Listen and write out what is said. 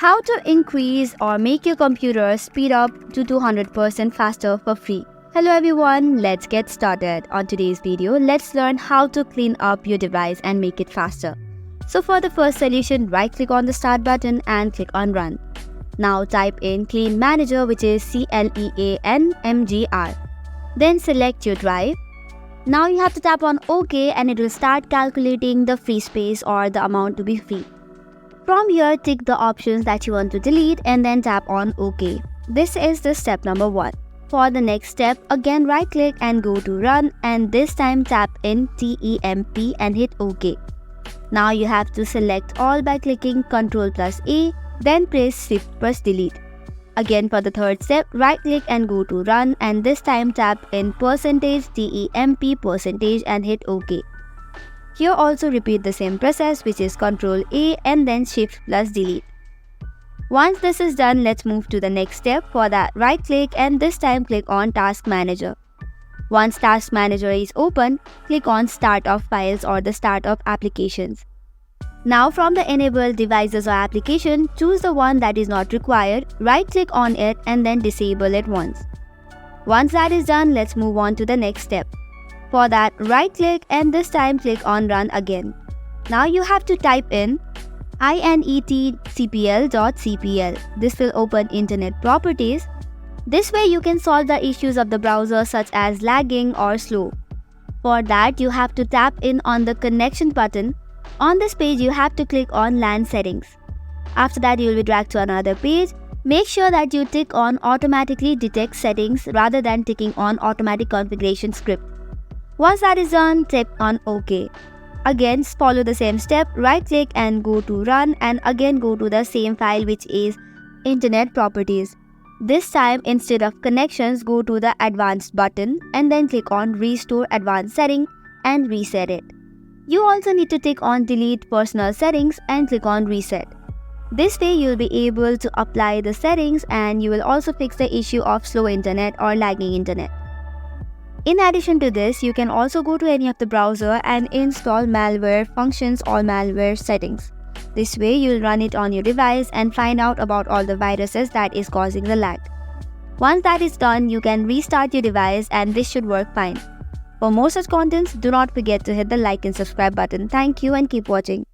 How to increase or make your computer speed up to 200% faster for free. Hello everyone, let's get started. On today's video, let's learn how to clean up your device and make it faster. So for the first solution, right click on the start button and click on run. Now type in clean manager, which is CLEANMGR. Then select your drive. Now you have to tap on OK and it will start calculating the free space or the amount to be free. From here, tick the options that you want to delete and then tap on OK. This is the step number 1. For the next step, again right click and go to run, and this time tap in TEMP and hit OK. Now you have to select all by clicking Ctrl+A, then press Shift+Delete. Again for the third step, right click and go to run, and this time tap in %TEMP% and hit OK. Here also repeat the same process, which is Ctrl+A and then Shift+Delete. Once this is done, let's move to the next step. For that, right click and this time click on Task Manager. Once Task Manager is open, click on Start of Files or the Start of Applications. Now from the Enable Devices or Application, choose the one that is not required, right click on it and then disable it once. Once that is done, let's move on to the next step. For that, right click and this time click on Run again. Now you have to type in inetcpl.cpl. This will open Internet Properties. This way you can solve the issues of the browser such as lagging or slow. For that, you have to tap in on the connection button. On this page, you have to click on LAN settings. After that, you will be dragged to another page. Make sure that you tick on automatically detect settings rather than ticking on automatic configuration script. Once that is done, tap on OK. Again, follow the same step, right click and go to run, and again go to the same file, which is Internet Properties. This time, instead of connections, go to the advanced button and then click on restore advanced setting and reset it. You also need to tick on delete personal settings and click on reset. This way you will be able to apply the settings and you will also fix the issue of slow internet or lagging internet. In addition to this, you can also go to any of the browser and install malware functions or malware settings. This way you'll run it on your device and find out about all the viruses that is causing the lag. Once that is done, you can restart your device and this should work fine. For more such contents, do not forget to hit the like and subscribe button. Thank you and keep watching.